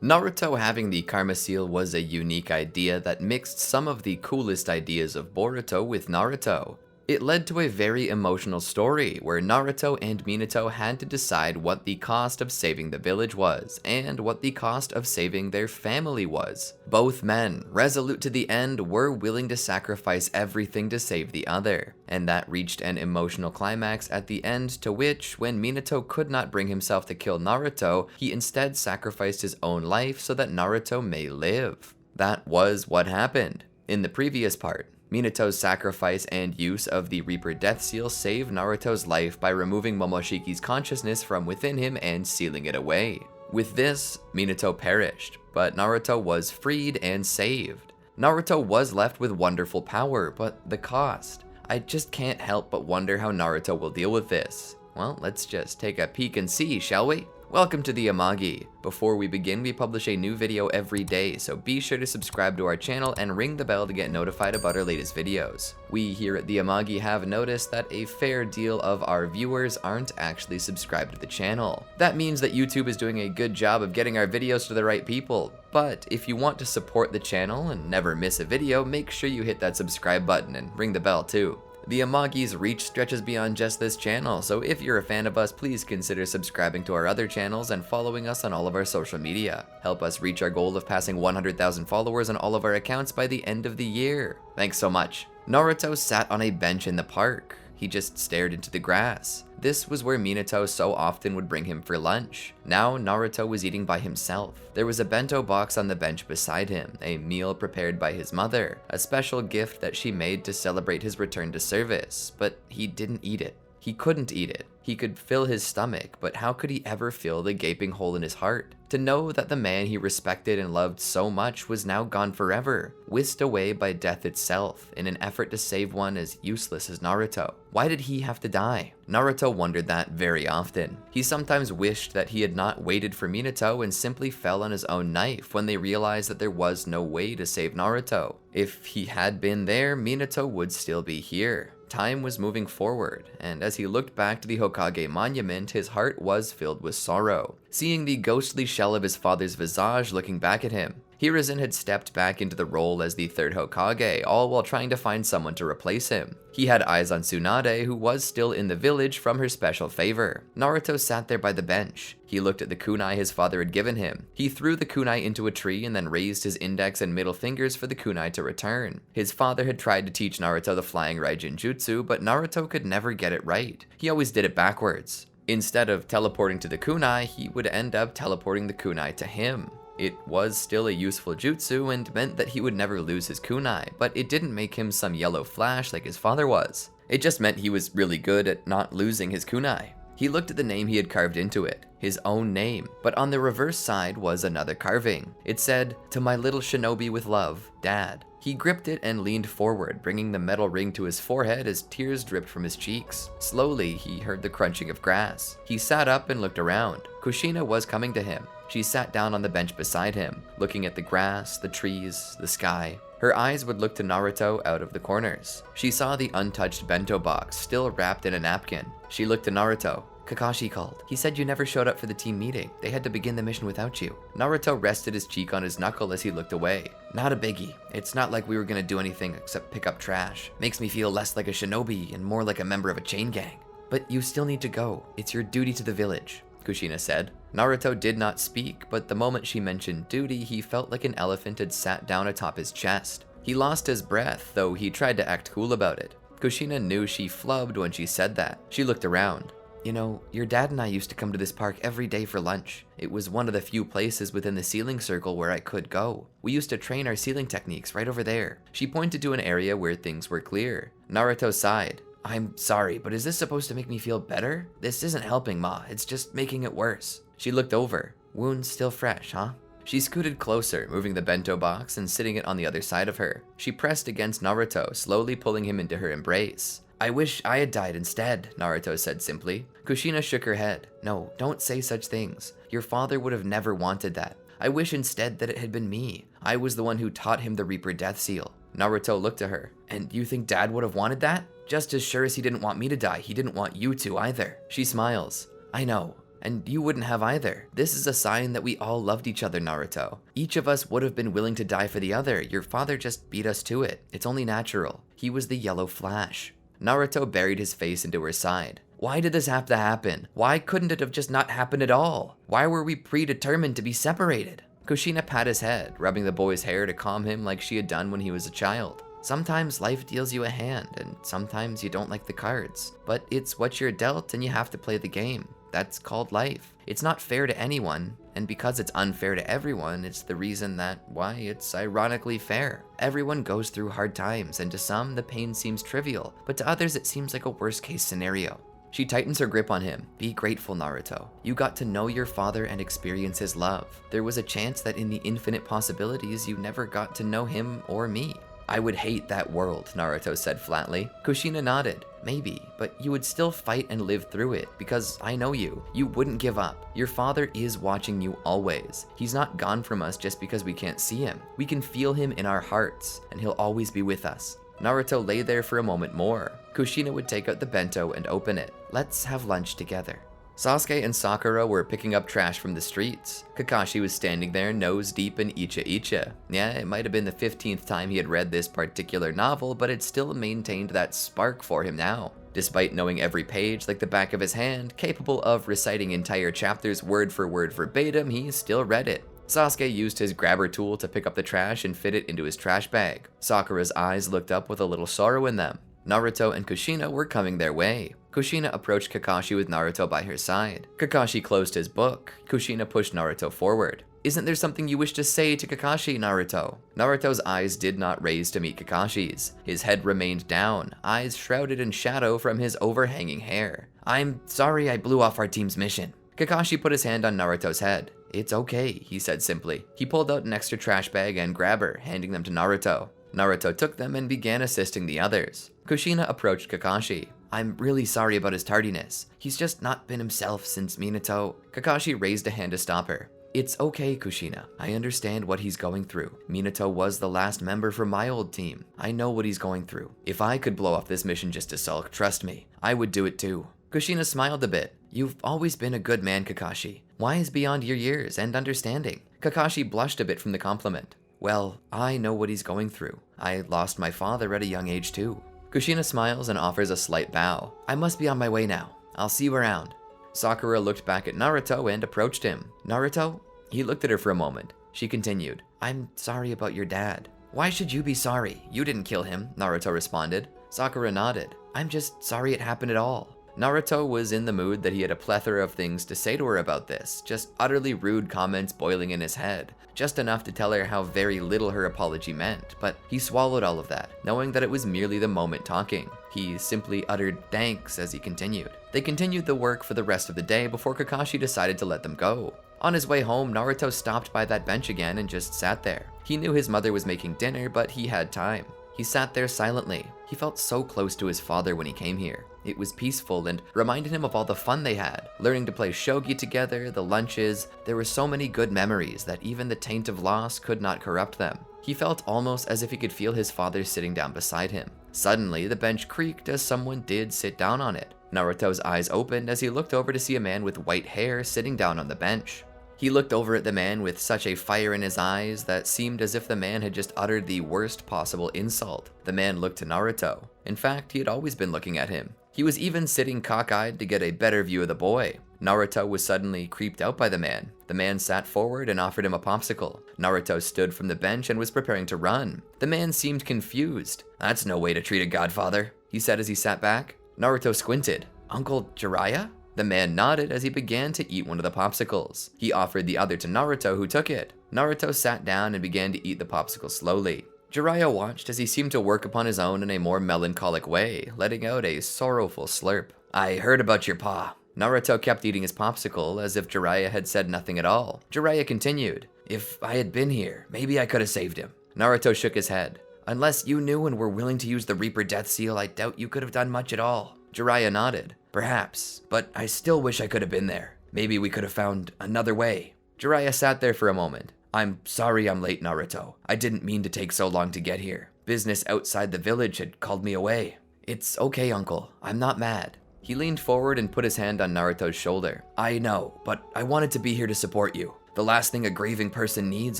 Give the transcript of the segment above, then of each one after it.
Naruto having the Karma Seal was a unique idea that mixed some of the coolest ideas of Boruto with Naruto. It led to a very emotional story where Naruto and Minato had to decide what the cost of saving the village was, and what the cost of saving their family was. Both men, resolute to the end, were willing to sacrifice everything to save the other, and that reached an emotional climax at the end, to which, when Minato could not bring himself to kill Naruto, he instead sacrificed his own life so that Naruto may live. That was what happened. In the previous part, Minato's sacrifice and use of the Reaper Death Seal saved Naruto's life by removing Momoshiki's consciousness from within him and sealing it away. With this, Minato perished, but Naruto was freed and saved. Naruto was left with wonderful power, but the cost. I just can't help but wonder how Naruto will deal with this. Well, let's just take a peek and see, shall we? Welcome to the Amagi. Before we begin, we publish a new video every day, so be sure to subscribe to our channel and ring the bell to get notified about our latest videos. We here at the Amagi have noticed that a fair deal of our viewers aren't actually subscribed to the channel. That means that YouTube is doing a good job of getting our videos to the right people, but if you want to support the channel and never miss a video, make sure you hit that subscribe button and ring the bell too. The Amagi's reach stretches beyond just this channel, so if you're a fan of us, please consider subscribing to our other channels and following us on all of our social media. Help us reach our goal of passing 100,000 followers on all of our accounts by the end of the year. Thanks so much. Naruto sat on a bench in the park. He just stared into the grass. This was where Minato so often would bring him for lunch. Now Naruto was eating by himself. There was a bento box on the bench beside him, a meal prepared by his mother, a special gift that she made to celebrate his return to service, but he didn't eat it. He couldn't eat it. He could fill his stomach, but how could he ever fill the gaping hole in his heart? To know that the man he respected and loved so much was now gone forever, whisked away by death itself, in an effort to save one as useless as Naruto. Why did he have to die? Naruto wondered that very often. He sometimes wished that he had not waited for Minato and simply fell on his own knife when they realized that there was no way to save Naruto. If he had been there, Minato would still be here. Time was moving forward, and as he looked back to the Hokage monument, his heart was filled with sorrow, seeing the ghostly shell of his father's visage looking back at him. Hiruzen had stepped back into the role as the third Hokage, all while trying to find someone to replace him. He had eyes on Tsunade, who was still in the village from her special favor. Naruto sat there by the bench. He looked at the kunai his father had given him. He threw the kunai into a tree and then raised his index and middle fingers for the kunai to return. His father had tried to teach Naruto the flying Raijin Jutsu, but Naruto could never get it right. He always did it backwards. Instead of teleporting to the kunai, he would end up teleporting the kunai to him. It was still a useful jutsu and meant that he would never lose his kunai, but it didn't make him some yellow flash like his father was. It just meant he was really good at not losing his kunai. He looked at the name he had carved into it, his own name, but on the reverse side was another carving. It said, "To my little shinobi with love, Dad." He gripped it and leaned forward, bringing the metal ring to his forehead as tears dripped from his cheeks. Slowly, he heard the crunching of grass. He sat up and looked around. Kushina was coming to him. She sat down on the bench beside him, looking at the grass, the trees, the sky. Her eyes would look to Naruto out of the corners. She saw the untouched bento box, still wrapped in a napkin. She looked to Naruto. "Kakashi called. He said you never showed up for the team meeting. They had to begin the mission without you." Naruto rested his cheek on his knuckle as he looked away. "Not a biggie. It's not like we were gonna do anything except pick up trash. Makes me feel less like a shinobi and more like a member of a chain gang." "But you still need to go. It's your duty to the village," Kushina said. Naruto did not speak, but the moment she mentioned duty, he felt like an elephant had sat down atop his chest. He lost his breath, though he tried to act cool about it. Kushina knew she flubbed when she said that. She looked around. "You know, your dad and I used to come to this park every day for lunch. It was one of the few places within the sealing circle where I could go. We used to train our sealing techniques right over there." She pointed to an area where things were clear. Naruto sighed. "I'm sorry, but is this supposed to make me feel better? This isn't helping, Ma. It's just making it worse." She looked over. "Wounds still fresh, huh?" She scooted closer, moving the bento box and sitting it on the other side of her. She pressed against Naruto, slowly pulling him into her embrace. "I wish I had died instead," Naruto said simply. Kushina shook her head. "No, don't say such things. Your father would have never wanted that. I wish instead that it had been me. I was the one who taught him the Reaper Death Seal." Naruto looked at her. "And you think Dad would have wanted that? Just as sure as he didn't want me to die, he didn't want you to either." She smiles. "I know. and you wouldn't have either. This is a sign that we all loved each other, Naruto. Each of us would have been willing to die for the other. Your father just beat us to it. It's only natural. He was the yellow flash. Naruto buried his face into her side. Why did this have to happen? Why couldn't it have just not happened at all? Why were we predetermined to be separated? Kushina pat his head, rubbing the boy's hair to calm him like she had done when he was a child. Sometimes life deals you a hand, and sometimes you don't like the cards. But it's what you're dealt, and you have to play the game. That's called life. It's not fair to anyone, and because it's unfair to everyone, it's the reason that, why, it's ironically fair. Everyone goes through hard times, and to some, the pain seems trivial, but to others it seems like a worst-case scenario. She tightens her grip on him. Be grateful, Naruto. You got to know your father and experience his love. There was a chance that in the infinite possibilities, you never got to know him or me. I would hate that world, Naruto said flatly. Kushina nodded. Maybe, but you would still fight and live through it, because I know you. You wouldn't give up. Your father is watching you always. He's not gone from us just because we can't see him. We can feel him in our hearts, and he'll always be with us. Naruto lay there for a moment more. Kushina would take out the bento and open it. Let's have lunch together. Sasuke and Sakura were picking up trash from the streets. Kakashi was standing there nose deep in Icha Icha. Yeah, it might have been the 15th time he had read this particular novel, but it still maintained that spark for him now. Despite knowing every page like the back of his hand, capable of reciting entire chapters word for word verbatim, he still read it. Sasuke used his grabber tool to pick up the trash and fit it into his trash bag. Sakura's eyes looked up with a little sorrow in them. Naruto and Kushina were coming their way. Kushina approached Kakashi with Naruto by her side. Kakashi closed his book. Kushina pushed Naruto forward. Isn't there something you wish to say to Kakashi, Naruto? Naruto's eyes did not raise to meet Kakashi's. His head remained down, eyes shrouded in shadow from his overhanging hair. I'm sorry I blew off our team's mission. Kakashi put his hand on Naruto's head. It's okay, he said simply. He pulled out an extra trash bag and grabber, handing them to Naruto. Naruto took them and began assisting the others. Kushina approached Kakashi. I'm really sorry about his tardiness. He's just not been himself since Minato. Kakashi raised a hand to stop her. It's okay, Kushina. I understand what he's going through. Minato was the last member from my old team. I know what he's going through. If I could blow off this mission just to sulk, trust me, I would do it too. Kushina smiled a bit. You've always been a good man, Kakashi. Wise beyond your years and understanding. Kakashi blushed a bit from the compliment. Well, I know what he's going through. I lost my father at a young age too. Kushina smiles and offers a slight bow. I must be on my way now. I'll see you around. Sakura looked back at Naruto and approached him. Naruto? He looked at her for a moment. She continued. I'm sorry about your dad. Why should you be sorry? You didn't kill him, Naruto responded. Sakura nodded. I'm just sorry it happened at all. Naruto was in the mood that he had a plethora of things to say to her about this, just utterly rude comments boiling in his head, just enough to tell her how very little her apology meant, but he swallowed all of that, knowing that it was merely the moment talking. He simply uttered thanks as he continued. They continued the work for the rest of the day before Kakashi decided to let them go. On his way home, Naruto stopped by that bench again and just sat there. He knew his mother was making dinner, but he had time. He sat there silently. He felt so close to his father when he came here. It was peaceful and reminded him of all the fun they had, learning to play shogi together, the lunches. There were so many good memories that even the taint of loss could not corrupt them. He felt almost as if he could feel his father sitting down beside him. Suddenly, the bench creaked as someone did sit down on it. Naruto's eyes opened as he looked over to see a man with white hair sitting down on the bench. He looked over at the man with such a fire in his eyes that seemed as if the man had just uttered the worst possible insult. The man looked to Naruto. In fact, he had always been looking at him. He was even sitting cockeyed to get a better view of the boy. Naruto was suddenly creeped out by the man. The man sat forward and offered him a popsicle. Naruto stood from the bench and was preparing to run. The man seemed confused. That's no way to treat a godfather, he said as he sat back. Naruto squinted. Uncle Jiraiya? The man nodded as he began to eat one of the popsicles. He offered the other to Naruto, who took it. Naruto sat down and began to eat the popsicle slowly. Jiraiya watched as he seemed to work upon his own in a more melancholic way, letting out a sorrowful slurp. I heard about your pa. Naruto kept eating his popsicle as if Jiraiya had said nothing at all. Jiraiya continued. If I had been here, maybe I could have saved him. Naruto shook his head. Unless you knew and were willing to use the Reaper Death Seal, I doubt you could have done much at all. Jiraiya nodded. Perhaps, but I still wish I could have been there. Maybe we could have found another way. Jiraiya sat there for a moment. I'm sorry I'm late, Naruto. I didn't mean to take so long to get here. Business outside the village had called me away. It's okay, uncle. I'm not mad. He leaned forward and put his hand on Naruto's shoulder. I know, but I wanted to be here to support you. The last thing a grieving person needs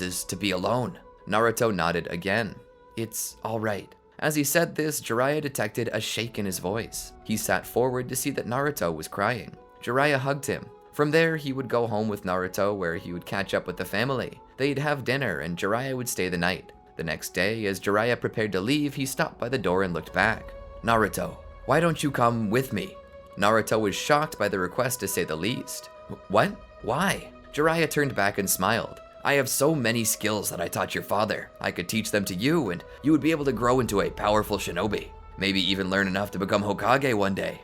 is to be alone. Naruto nodded again. It's all right. As he said this, Jiraiya detected a shake in his voice. He sat forward to see that Naruto was crying. Jiraiya hugged him. From there, he would go home with Naruto where he would catch up with the family. They'd have dinner and Jiraiya would stay the night. The next day, as Jiraiya prepared to leave, he stopped by the door and looked back. Naruto, why don't you come with me? Naruto was shocked by the request to say the least. What? Why? Jiraiya turned back and smiled. I have so many skills that I taught your father. I could teach them to you and you would be able to grow into a powerful shinobi. Maybe even learn enough to become Hokage one day.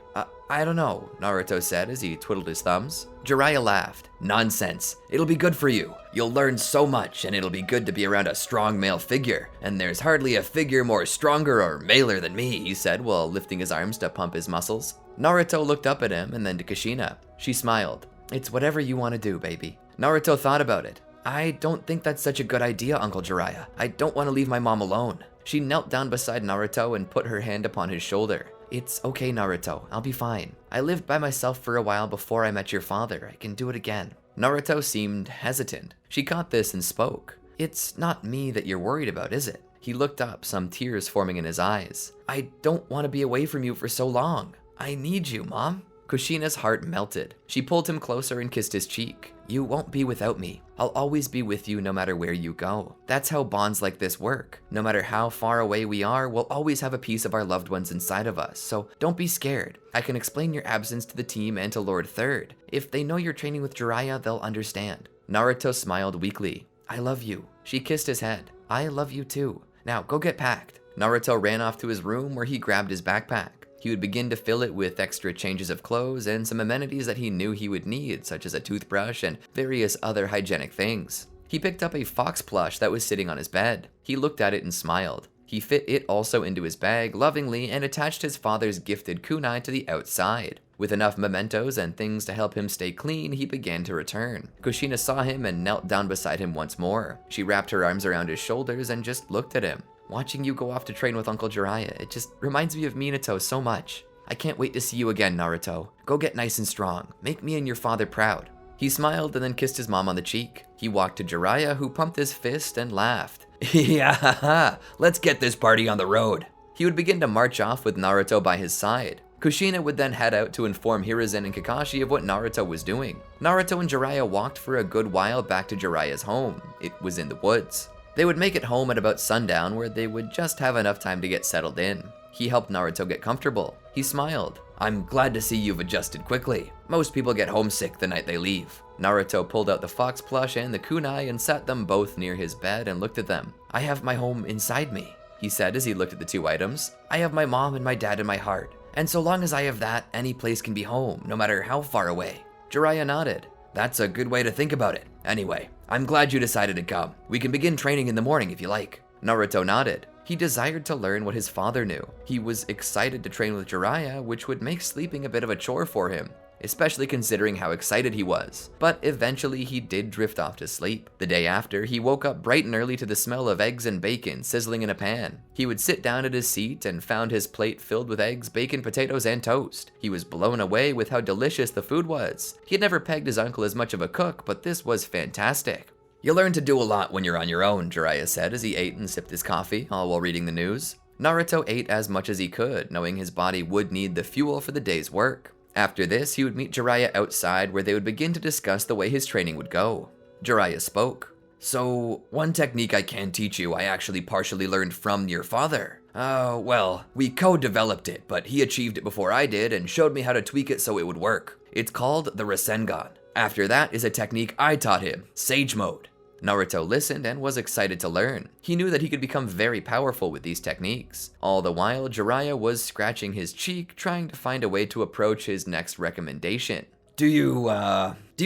I don't know, Naruto said as he twiddled his thumbs. Jiraiya laughed. Nonsense. It'll be good for you. You'll learn so much and it'll be good to be around a strong male figure. And there's hardly a figure more stronger or maler than me, he said while lifting his arms to pump his muscles. Naruto looked up at him and then to Kushina. She smiled. It's whatever you want to do, baby. Naruto thought about it. I don't think that's such a good idea, Uncle Jiraiya. I don't want to leave my mom alone. She knelt down beside Naruto and put her hand upon his shoulder. It's okay, Naruto. I'll be fine. I lived by myself for a while before I met your father. I can do it again. Naruto seemed hesitant. She caught this and spoke. It's not me that you're worried about, is it? He looked up, some tears forming in his eyes. I don't want to be away from you for so long. I need you, Mom. Kushina's heart melted. She pulled him closer and kissed his cheek. You won't be without me. I'll always be with you no matter where you go. That's how bonds like this work. No matter how far away we are, we'll always have a piece of our loved ones inside of us, so don't be scared. I can explain your absence to the team and to Lord Third. If they know you're training with Jiraiya, they'll understand. Naruto smiled weakly. I love you. She kissed his head. I love you too. Now go get packed. Naruto ran off to his room where he grabbed his backpack. He would begin to fill it with extra changes of clothes and some amenities that he knew he would need, such as a toothbrush and various other hygienic things. He picked up a fox plush that was sitting on his bed. He looked at it and smiled. He fit it also into his bag lovingly and attached his father's gifted kunai to the outside. With enough mementos and things to help him stay clean, he began to return. Kushina saw him and knelt down beside him once more. She wrapped her arms around his shoulders and just looked at him. Watching you go off to train with Uncle Jiraiya, it just reminds me of Minato so much. I can't wait to see you again, Naruto. Go get nice and strong. Make me and your father proud. He smiled and then kissed his mom on the cheek. He walked to Jiraiya, who pumped his fist and laughed. Yeah, let's get this party on the road. He would begin to march off with Naruto by his side. Kushina would then head out to inform Hiruzen and Kakashi of what Naruto was doing. Naruto and Jiraiya walked for a good while back to Jiraiya's home. It was in the woods. They would make it home at about sundown where they would just have enough time to get settled in. He helped Naruto get comfortable. He smiled. I'm glad to see you've adjusted quickly. Most people get homesick the night they leave. Naruto pulled out the fox plush and the kunai and sat them both near his bed and looked at them. I have my home inside me, he said as he looked at the two items. I have my mom and my dad in my heart. And so long as I have that, any place can be home, no matter how far away. Jiraiya nodded. That's a good way to think about it. Anyway, I'm glad you decided to come. We can begin training in the morning if you like. Naruto nodded. He desired to learn what his father knew. He was excited to train with Jiraiya, which would make sleeping a bit of a chore for him, especially considering how excited he was. But eventually he did drift off to sleep. The day after, he woke up bright and early to the smell of eggs and bacon sizzling in a pan. He would sit down at his seat and found his plate filled with eggs, bacon, potatoes, and toast. He was blown away with how delicious the food was. He had never pegged his uncle as much of a cook, but this was fantastic. You learn to do a lot when you're on your own, Jiraiya said as he ate and sipped his coffee, all while reading the news. Naruto ate as much as he could, knowing his body would need the fuel for the day's work. After this, he would meet Jiraiya outside where they would begin to discuss the way his training would go. Jiraiya spoke. So, one technique I can teach you I actually partially learned from your father. Well, we co-developed it, but he achieved it before I did and showed me how to tweak it so it would work. It's called the Rasengan. After that is a technique I taught him, Sage Mode. Naruto listened and was excited to learn. He knew that he could become very powerful with these techniques. All the while, Jiraiya was scratching his cheek, trying to find a way to approach his next recommendation. Do you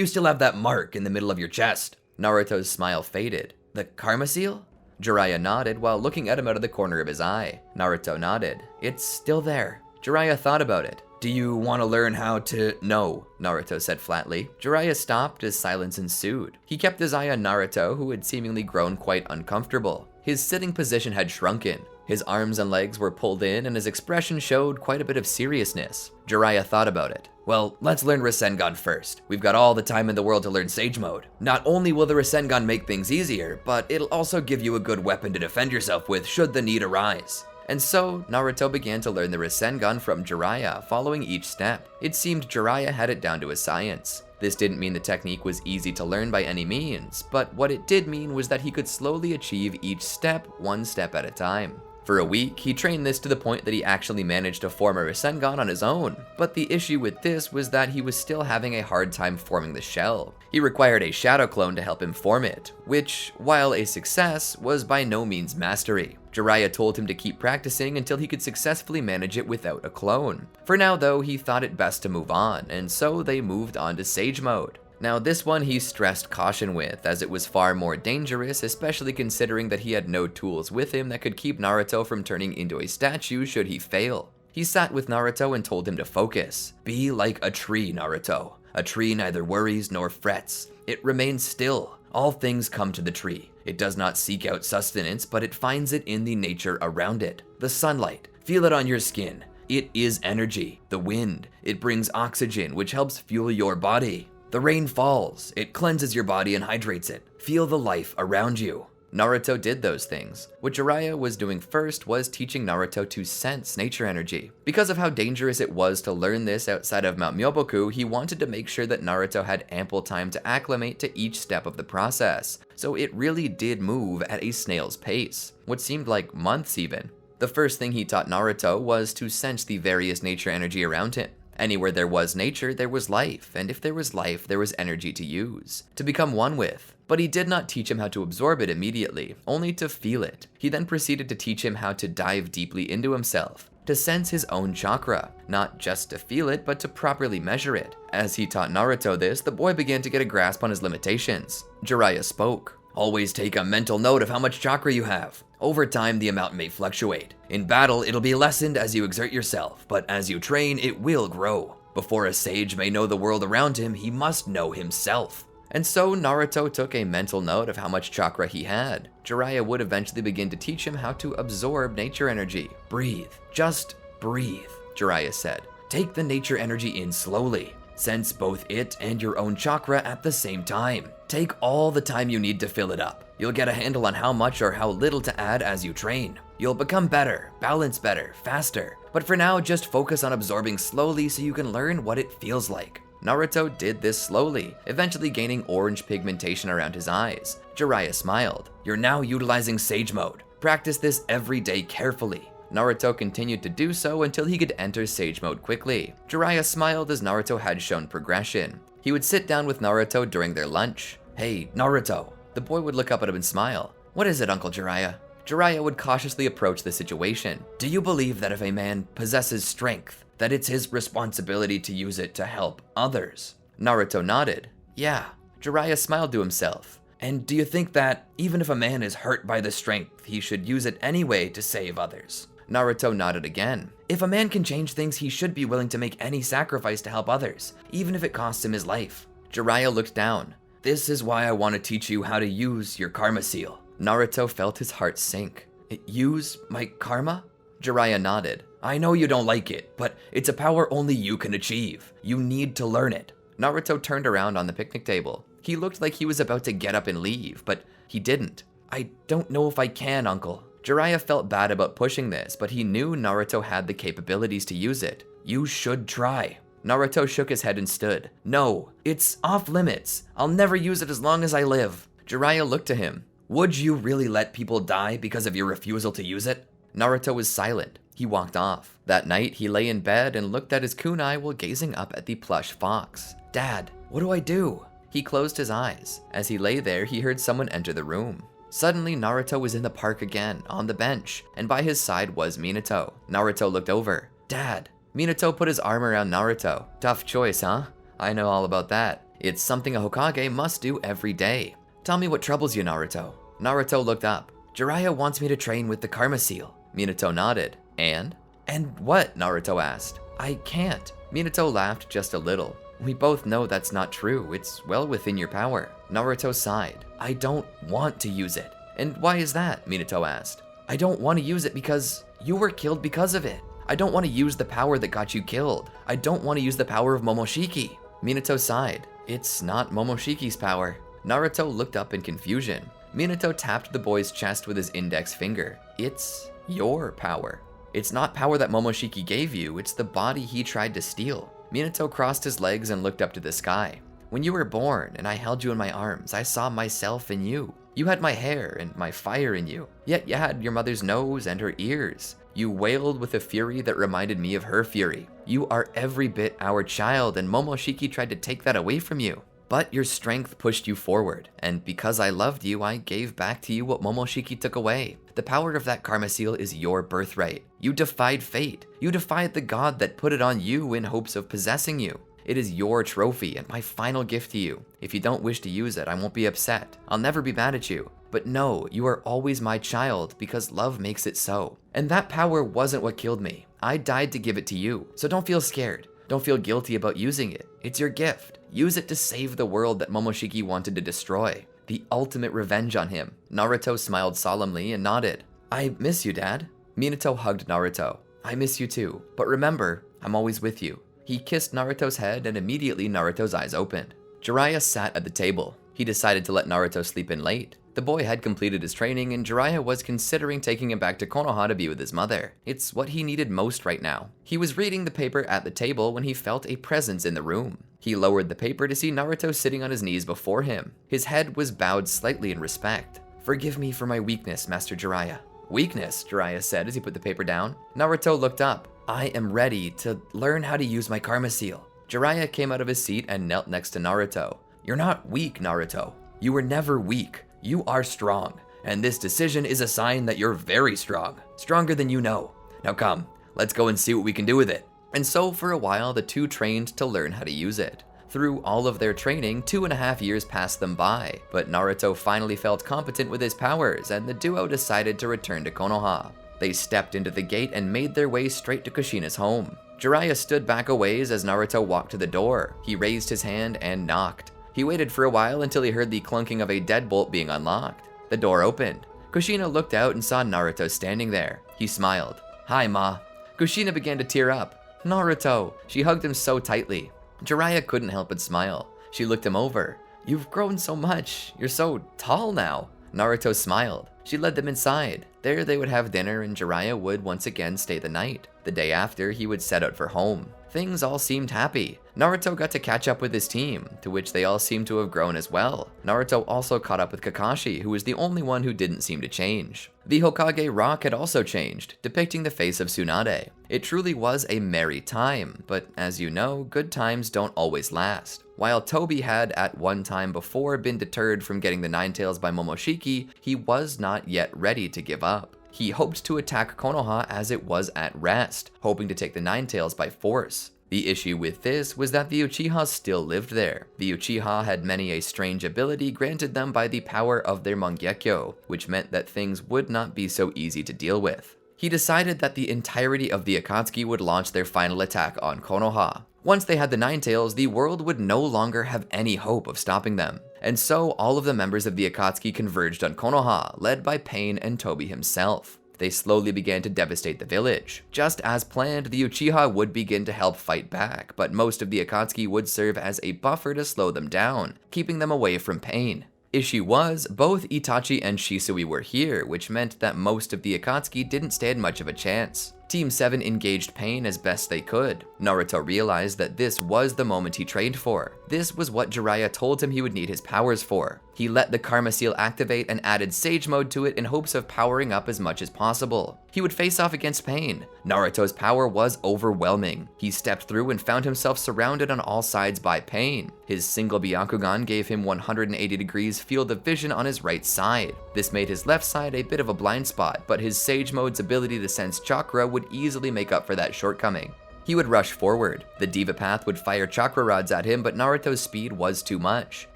still have that mark in the middle of your chest? Naruto's smile faded. The karma seal? Jiraiya nodded while looking at him out of the corner of his eye. Naruto nodded. It's still there. Jiraiya thought about it. Do you want to learn how to... No, Naruto said flatly. Jiraiya stopped as silence ensued. He kept his eye on Naruto, who had seemingly grown quite uncomfortable. His sitting position had shrunken. His arms and legs were pulled in and his expression showed quite a bit of seriousness. Jiraiya thought about it. Well, let's learn Rasengan first. We've got all the time in the world to learn Sage Mode. Not only will the Rasengan make things easier, but it'll also give you a good weapon to defend yourself with should the need arise. And so, Naruto began to learn the Rasengan from Jiraiya, following each step. It seemed Jiraiya had it down to a science. This didn't mean the technique was easy to learn by any means, but what it did mean was that he could slowly achieve each step, one step at a time. For a week, he trained this to the point that he actually managed to form a Rasengan on his own, but the issue with this was that he was still having a hard time forming the shell. He required a shadow clone to help him form it, which, while a success, was by no means mastery. Jiraiya told him to keep practicing until he could successfully manage it without a clone. For now though, he thought it best to move on, and so they moved on to Sage Mode. Now this one he stressed caution with, as it was far more dangerous, especially considering that he had no tools with him that could keep Naruto from turning into a statue should he fail. He sat with Naruto and told him to focus. Be like a tree, Naruto. A tree neither worries nor frets. It remains still. All things come to the tree. It does not seek out sustenance, but it finds it in the nature around it. The sunlight. Feel it on your skin. It is energy. The wind. It brings oxygen, which helps fuel your body. The rain falls. It cleanses your body and hydrates it. Feel the life around you. Naruto did those things. What Jiraiya was doing first was teaching Naruto to sense nature energy. Because of how dangerous it was to learn this outside of Mount Myoboku, he wanted to make sure that Naruto had ample time to acclimate to each step of the process. So it really did move at a snail's pace, what seemed like months even. The first thing he taught Naruto was to sense the various nature energy around him. Anywhere there was nature, there was life, and if there was life, there was energy to use, to become one with. But he did not teach him how to absorb it immediately, only to feel it. He then proceeded to teach him how to dive deeply into himself, to sense his own chakra, not just to feel it, but to properly measure it. As he taught Naruto this, the boy began to get a grasp on his limitations. Jiraiya spoke. Always take a mental note of how much chakra you have. Over time, the amount may fluctuate. In battle, it'll be lessened as you exert yourself, but as you train, it will grow. Before a sage may know the world around him, he must know himself. And so Naruto took a mental note of how much chakra he had. Jiraiya would eventually begin to teach him how to absorb nature energy. Breathe. Just breathe, Jiraiya said. Take the nature energy in slowly. Sense both it and your own chakra at the same time. Take all the time you need to fill it up. You'll get a handle on how much or how little to add as you train. You'll become better, balance better, faster. But for now, just focus on absorbing slowly so you can learn what it feels like. Naruto did this slowly, eventually gaining orange pigmentation around his eyes. Jiraiya smiled. You're now utilizing Sage Mode. Practice this every day carefully. Naruto continued to do so until he could enter Sage Mode quickly. Jiraiya smiled as Naruto had shown progression. He would sit down with Naruto during their lunch. Hey, Naruto. The boy would look up at him and smile. What is it, Uncle Jiraiya? Jiraiya would cautiously approach the situation. Do you believe that if a man possesses strength, that it's his responsibility to use it to help others? Naruto nodded. Yeah. Jiraiya smiled to himself. And do you think that, even if a man is hurt by the strength, he should use it anyway to save others? Naruto nodded again. If a man can change things, he should be willing to make any sacrifice to help others, even if it costs him his life. Jiraiya looked down. This is why I want to teach you how to use your karma seal. Naruto felt his heart sink. Use my karma? Jiraiya nodded. I know you don't like it, but it's a power only you can achieve. You need to learn it. Naruto turned around on the picnic table. He looked like he was about to get up and leave, but he didn't. I don't know if I can, Uncle. Jiraiya felt bad about pushing this, but he knew Naruto had the capabilities to use it. You should try. Naruto shook his head and stood. No, it's off limits. I'll never use it as long as I live. Jiraiya looked to him. Would you really let people die because of your refusal to use it? Naruto was silent. He walked off. That night, he lay in bed and looked at his kunai while gazing up at the plush fox. Dad, what do I do? He closed his eyes. As he lay there, he heard someone enter the room. Suddenly, Naruto was in the park again, on the bench, and by his side was Minato. Naruto looked over. Dad. Minato put his arm around Naruto. Tough choice, huh? I know all about that. It's something a Hokage must do every day. Tell me what troubles you, Naruto. Naruto looked up. Jiraiya wants me to train with the Karma Seal. Minato nodded. And? And what? Naruto asked. I can't. Minato laughed just a little. We both know that's not true. It's well within your power. Naruto sighed. I don't want to use it. And why is that? Minato asked. I don't want to use it because you were killed because of it. I don't want to use the power that got you killed. I don't want to use the power of Momoshiki. Minato sighed. It's not Momoshiki's power. Naruto looked up in confusion. Minato tapped the boy's chest with his index finger. It's your power. It's not power that Momoshiki gave you, it's the body he tried to steal. Minato crossed his legs and looked up to the sky. When you were born and I held you in my arms, I saw myself in you. You had my hair and my fire in you, yet you had your mother's nose and her ears. You wailed with a fury that reminded me of her fury. You are every bit our child, and Momoshiki tried to take that away from you. But your strength pushed you forward, and because I loved you, I gave back to you what Momoshiki took away. The power of that karma seal is your birthright. You defied fate. You defied the god that put it on you in hopes of possessing you. It is your trophy and my final gift to you. If you don't wish to use it, I won't be upset. I'll never be mad at you. But no, you are always my child because love makes it so. And that power wasn't what killed me. I died to give it to you. So don't feel scared. Don't feel guilty about using it. It's your gift. Use it to save the world that Momoshiki wanted to destroy. The ultimate revenge on him. Naruto smiled solemnly and nodded. I miss you, Dad. Minato hugged Naruto. I miss you too. But remember, I'm always with you. He kissed Naruto's head and immediately Naruto's eyes opened. Jiraiya sat at the table. He decided to let Naruto sleep in late. The boy had completed his training and Jiraiya was considering taking him back to Konoha to be with his mother. It's what he needed most right now. He was reading the paper at the table when he felt a presence in the room. He lowered the paper to see Naruto sitting on his knees before him. His head was bowed slightly in respect. Forgive me for my weakness, Master Jiraiya. Weakness, Jiraiya said as he put the paper down. Naruto looked up. I am ready to learn how to use my karma seal. Jiraiya came out of his seat and knelt next to Naruto. You're not weak, Naruto. You were never weak. You are strong. And this decision is a sign that you're very strong. Stronger than you know. Now come, let's go and see what we can do with it. And so for a while, the two trained to learn how to use it. Through all of their training, 2.5 years passed them by, but Naruto finally felt competent with his powers and the duo decided to return to Konoha. They stepped into the gate and made their way straight to Kushina's home. Jiraiya stood back a ways as Naruto walked to the door. He raised his hand and knocked. He waited for a while until he heard the clunking of a deadbolt being unlocked. The door opened. Kushina looked out and saw Naruto standing there. He smiled. Hi, Ma. Kushina began to tear up. Naruto! She hugged him so tightly. Jiraiya couldn't help but smile. She looked him over. You've grown so much. You're so tall now. Naruto smiled. She led them inside. There they would have dinner and Jiraiya would once again stay the night. The day after, he would set out for home. Things all seemed happy. Naruto got to catch up with his team, to which they all seemed to have grown as well. Naruto also caught up with Kakashi, who was the only one who didn't seem to change. The Hokage rock had also changed, depicting the face of Tsunade. It truly was a merry time, but as you know, good times don't always last. While Tobi had at one time before been deterred from getting the Nine Tails by Momoshiki, he was not yet ready to give up. He hoped to attack Konoha as it was at rest, hoping to take the Nine Tails by force. The issue with this was that the Uchiha still lived there. The Uchiha had many a strange ability granted them by the power of their Mangekyo, which meant that things would not be so easy to deal with. He decided that the entirety of the Akatsuki would launch their final attack on Konoha. Once they had the Nine Tails, the world would no longer have any hope of stopping them. And so all of the members of the Akatsuki converged on Konoha, led by Pain and Tobi himself. They slowly began to devastate the village. Just as planned, the Uchiha would begin to help fight back, but most of the Akatsuki would serve as a buffer to slow them down, keeping them away from Pain. Issue was, both Itachi and Shisui were here, which meant that most of the Akatsuki didn't stand much of a chance. Team 7 engaged Pain as best they could. Naruto realized that this was the moment he trained for. This was what Jiraiya told him he would need his powers for. He let the Karma Seal activate and added Sage Mode to it in hopes of powering up as much as possible. He would face off against Pain. Naruto's power was overwhelming. He stepped through and found himself surrounded on all sides by Pain. His single Byakugan gave him 180 degrees field of vision on his right side. This made his left side a bit of a blind spot, but his Sage Mode's ability to sense chakra would easily make up for that shortcoming. He would rush forward. The Diva Path would fire chakra rods at him, but Naruto's speed was too much.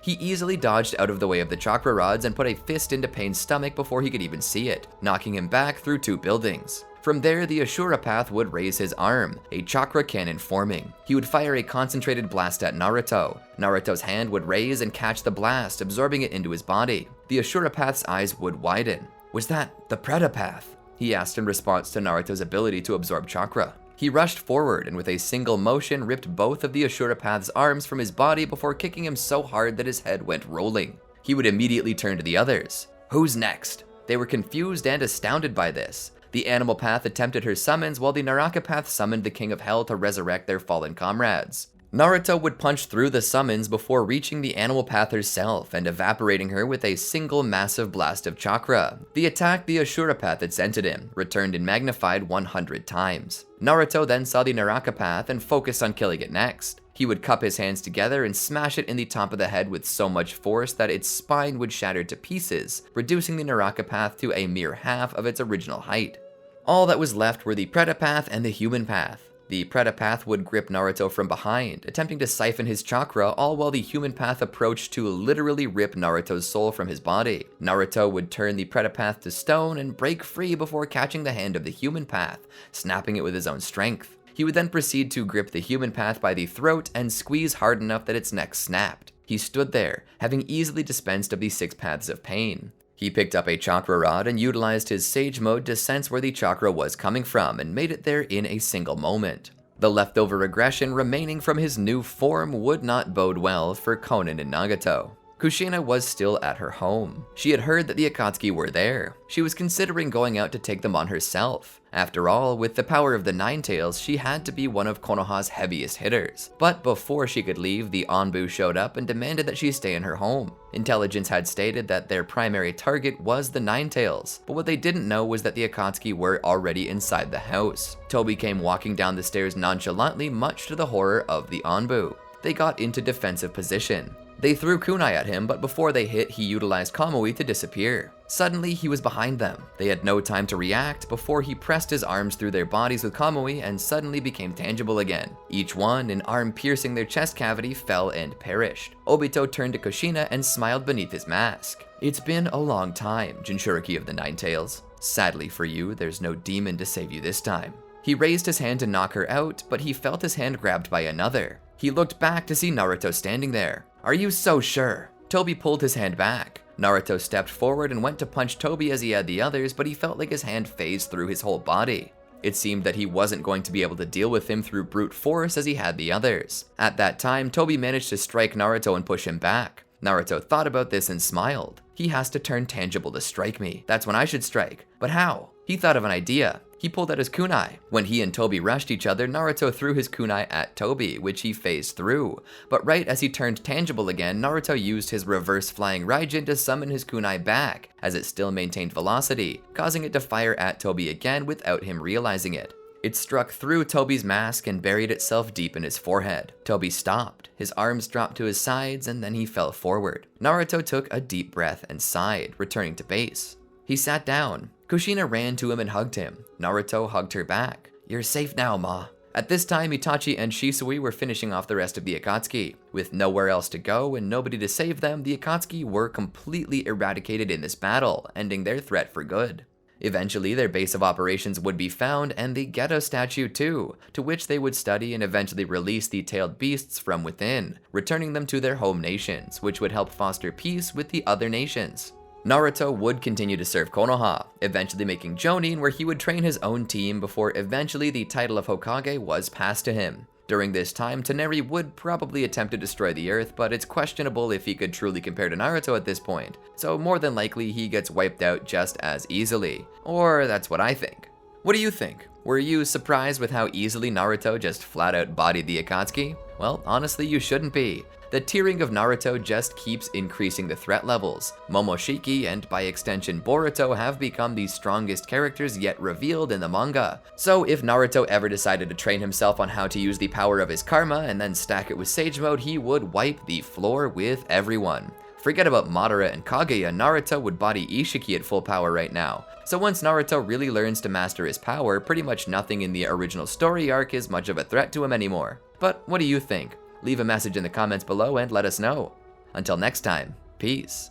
He easily dodged out of the way of the chakra rods and put a fist into Pain's stomach before he could even see it, knocking him back through 2 buildings. From there, the Ashura Path would raise his arm, a chakra cannon forming. He would fire a concentrated blast at Naruto. Naruto's hand would raise and catch the blast, absorbing it into his body. The Ashura Path's eyes would widen. Was that the Preta Path? he asked in response to Naruto's ability to absorb chakra. He rushed forward and with a single motion ripped both of the Ashura Path's arms from his body before kicking him so hard that his head went rolling. He would immediately turn to the others. Who's next? They were confused and astounded by this. The Animal Path attempted her summons while the Naraka Path summoned the King of Hell to resurrect their fallen comrades. Naruto would punch through the summons before reaching the Animal Path herself and evaporating her with a single massive blast of chakra. The attack the Ashura Path had sent at him returned and magnified 100 times. Naruto then saw the Naraka Path and focused on killing it next. He would cup his hands together and smash it in the top of the head with so much force that its spine would shatter to pieces, reducing the Naraka Path to a mere half of its original height. All that was left were the Preta Path and the Human Path. The Preta Path would grip Naruto from behind, attempting to siphon his chakra, all while the Human Path approached to literally rip Naruto's soul from his body. Naruto would turn the Preta Path to stone and break free before catching the hand of the Human Path, snapping it with his own strength. He would then proceed to grip the Human Path by the throat and squeeze hard enough that its neck snapped. He stood there, having easily dispensed of the 6 paths of pain. He picked up a chakra rod and utilized his Sage Mode to sense where the chakra was coming from and made it there in a single moment. The leftover aggression remaining from his new form would not bode well for Konan and Nagato. Kushina was still at her home. She had heard that the Akatsuki were there. She was considering going out to take them on herself. After all, with the power of the Nine Tails, she had to be one of Konoha's heaviest hitters. But before she could leave, the Anbu showed up and demanded that she stay in her home. Intelligence had stated that their primary target was the Nine Tails, but what they didn't know was that the Akatsuki were already inside the house. Tobi came walking down the stairs nonchalantly, much to the horror of the Anbu. They got into defensive position. They threw kunai at him, but before they hit, he utilized Kamui to disappear. Suddenly, he was behind them. They had no time to react before he pressed his arms through their bodies with Kamui and suddenly became tangible again. Each one, an arm piercing their chest cavity, fell and perished. Obito turned to Kushina and smiled beneath his mask. It's been a long time, Jinchuriki of the Nine Tails. Sadly for you, there's no demon to save you this time. He raised his hand to knock her out, but he felt his hand grabbed by another. He looked back to see Naruto standing there. Are you so sure? Tobi pulled his hand back. Naruto stepped forward and went to punch Tobi as he had the others, but he felt like his hand phased through his whole body. It seemed that he wasn't going to be able to deal with him through brute force as he had the others. At that time, Tobi managed to strike Naruto and push him back. Naruto thought about this and smiled. He has to turn tangible to strike me. That's when I should strike. But how? He thought of an idea. He pulled out his kunai. When he and Tobi rushed each other, Naruto threw his kunai at Tobi, which he phased through. But right as he turned tangible again, Naruto used his reverse flying Raijin to summon his kunai back, as it still maintained velocity, causing it to fire at Tobi again without him realizing it. It struck through Tobi's mask and buried itself deep in his forehead. Tobi stopped, his arms dropped to his sides, and then he fell forward. Naruto took a deep breath and sighed, returning to base. He sat down. Kushina ran to him and hugged him. Naruto hugged her back. You're safe now, Ma. At this time, Itachi and Shisui were finishing off the rest of the Akatsuki. With nowhere else to go and nobody to save them, the Akatsuki were completely eradicated in this battle, ending their threat for good. Eventually, their base of operations would be found, and the Ghetto statue too, to which they would study and eventually release the tailed beasts from within, returning them to their home nations, which would help foster peace with the other nations. Naruto would continue to serve Konoha, eventually making Jonin, where he would train his own team before eventually the title of Hokage was passed to him. During this time, Toneri would probably attempt to destroy the earth, but it's questionable if he could truly compare to Naruto at this point, so more than likely he gets wiped out just as easily. Or that's what I think. What do you think? Were you surprised with how easily Naruto just flat out bodied the Akatsuki? Well, honestly, you shouldn't be. The tiering of Naruto just keeps increasing the threat levels. Momoshiki and by extension Boruto have become the strongest characters yet revealed in the manga. So if Naruto ever decided to train himself on how to use the power of his karma and then stack it with Sage Mode, he would wipe the floor with everyone. Forget about Madara and Kaguya, Naruto would body Ishiki at full power right now. So once Naruto really learns to master his power, pretty much nothing in the original story arc is much of a threat to him anymore. But what do you think? Leave a message in the comments below and let us know. Until next time, peace.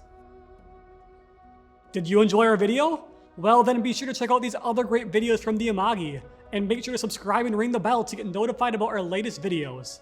Did you enjoy our video? Well then be sure to check out these other great videos from the Amagi, and make sure to subscribe and ring the bell to get notified about our latest videos.